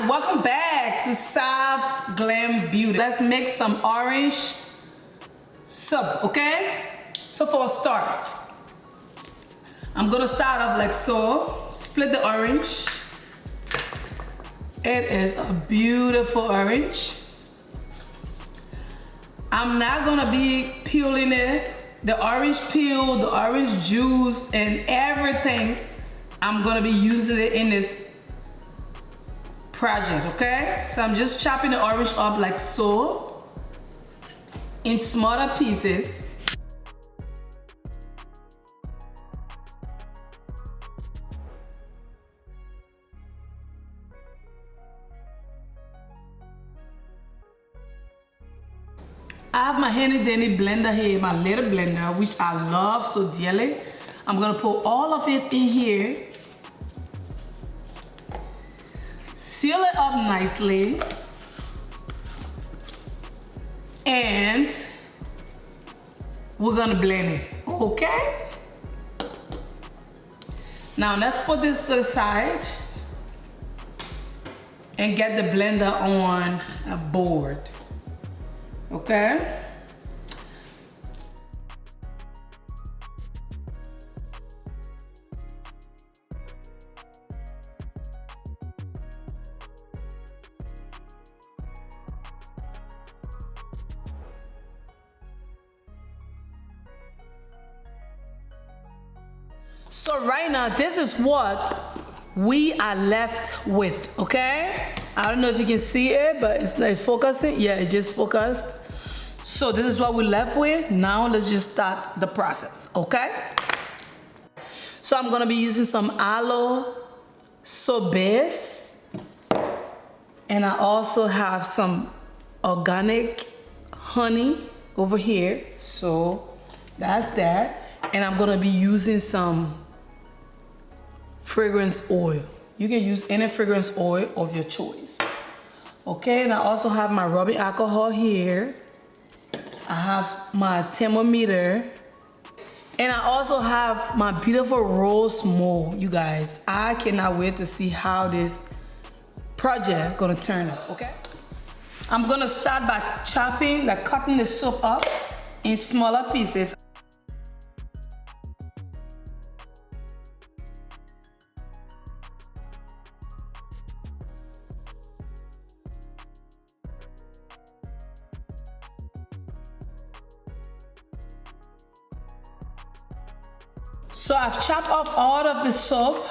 welcome back to Sav's Glam Beauty. Let's make some orange soup, okay? So for a start, I'm gonna start off like so. Split the orange. It is a beautiful orange. I'm not gonna be peeling it. The orange peel, the orange juice, and everything, I'm gonna be using it in this project, okay? So I'm just chopping the orange up like so, in smaller pieces. I have my handy dandy blender here, my little blender, which I love so dearly. I'm gonna put all of it in here. Seal it up nicely. And we're gonna blend it, okay? Now let's put this to the side and get the blender on a board. Okay? So right now, this is what we are left with, okay? I don't know if you can see it, but it's like focusing. Yeah, it just focused. So this is what we're left with. Now let's just start the process, okay? So I'm gonna be using some aloe soap base. And I also have some organic honey over here. So that's that. And I'm gonna be using some fragrance oil. You can use any fragrance oil of your choice. Okay, and I also have my rubbing alcohol here. I have my thermometer. And I also have my beautiful rose mold, you guys. I cannot wait to see how this project gonna turn out, okay? I'm gonna start by chopping, like cutting the soap up in smaller pieces. So I've chopped up all of the soap.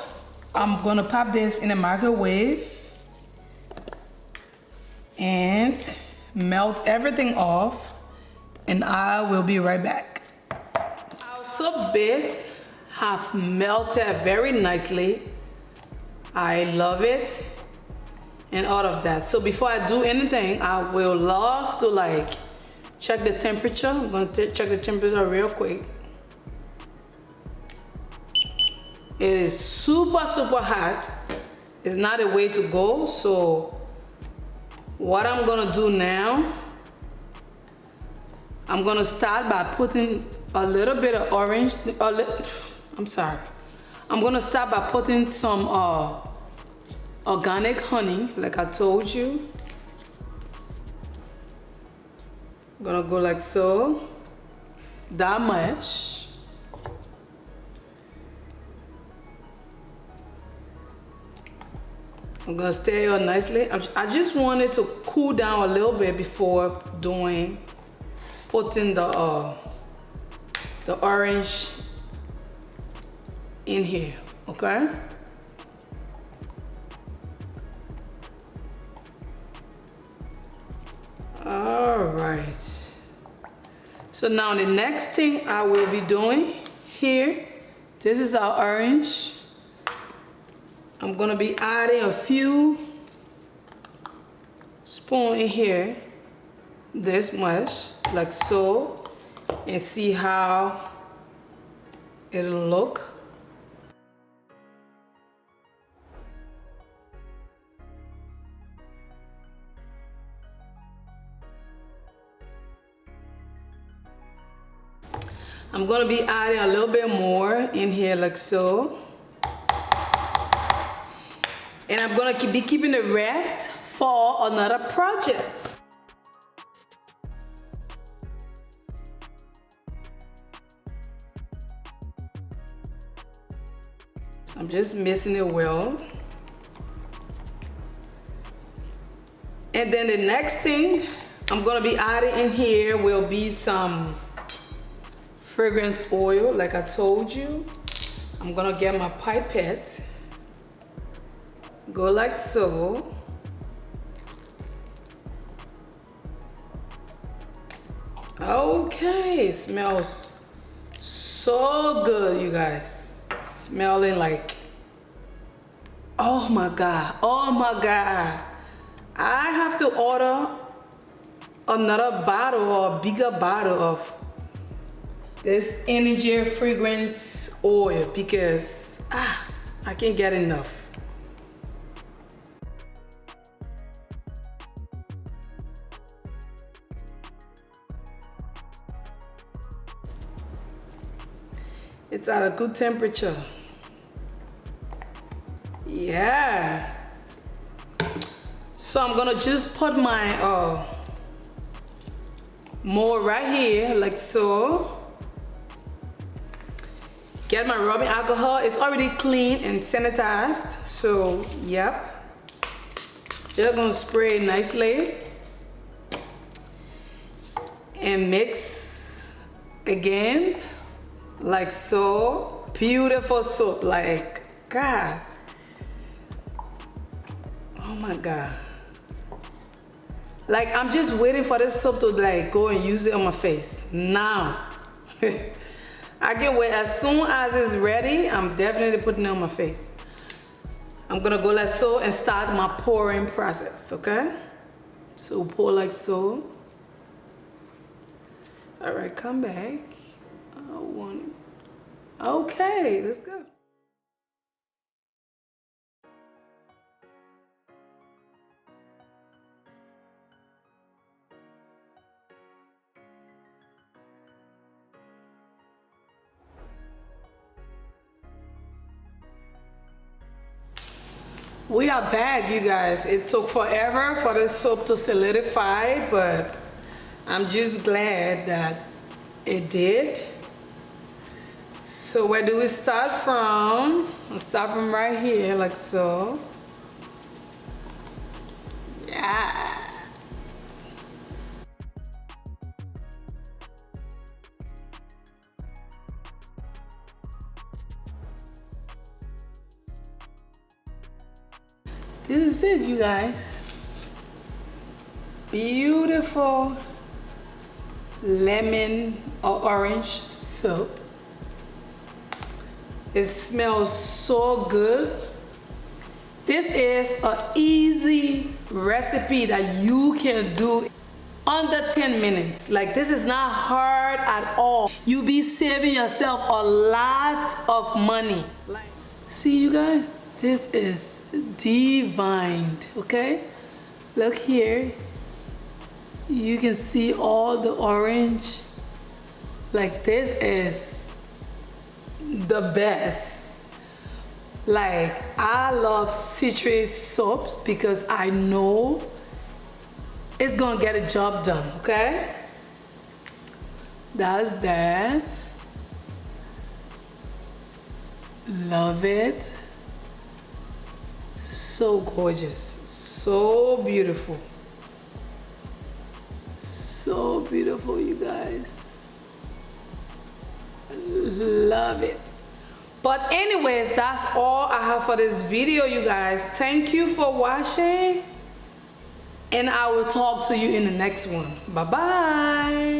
I'm gonna pop this in a microwave and melt everything off, and I will be right back. Our soap base have melted very nicely. I love it and all of that. So before I do anything, I will love to like check the temperature. I'm gonna check the temperature real quick. It is super, super hot. It's not a way to go. So what I'm gonna do now, I'm gonna start by putting a little bit of orange, I'm gonna start by putting some organic honey, like I told you. I'm gonna go like so, that much. I'm gonna stir it nicely. I just want it to cool down a little bit before putting the orange in here, okay? All right. So now the next thing I will be doing here, this is our orange. I'm gonna be adding a few spoons in here, this much, like so, and see how it'll look. I'm gonna be adding a little bit more in here like so. And I'm gonna be keeping the rest for another project. I'm just mixing it well. And then the next thing I'm gonna be adding in here will be some fragrance oil, like I told you. I'm gonna get my pipette, go like so. Okay, smells so good, you guys. Smelling like, oh my God, oh my God. I have to order another bottle or a bigger bottle of this energy fragrance oil because I can't get enough. It's at a good temperature. Yeah. So I'm gonna just put my mold right here, like so. Get my rubbing alcohol. It's already clean and sanitized. So, yep. Just gonna spray it nicely. And mix again, like so. Beautiful soap, like, God. Oh my God. Like, I'm just waiting for this soap to like go and use it on my face now. I can wait. As soon as it's ready, I'm definitely putting it on my face. I'm gonna go like so and start my pouring process, okay? So pour like so. All right, come back. Okay, let's go. We are back, you guys. It took forever for the soap to solidify, but I'm just glad that it did. So where do we start from? I'll start from right here, like so. Yeah. This is it, you guys. Beautiful lemon or orange soap. It smells so good. This is an easy recipe that you can do under 10 minutes. Like, this is not hard at all. You'll be saving yourself a lot of money. See, you guys, this is divine, okay? Look here. You can see all the orange. Like, this is the best. Like, I love citrus soaps because I know it's gonna get a job done, okay? That's that. Love it. So gorgeous, so beautiful. So beautiful, you guys. Love it. But anyways, that's all I have for this video, you guys. Thank you for watching, and I will talk to you in the next one. Bye bye.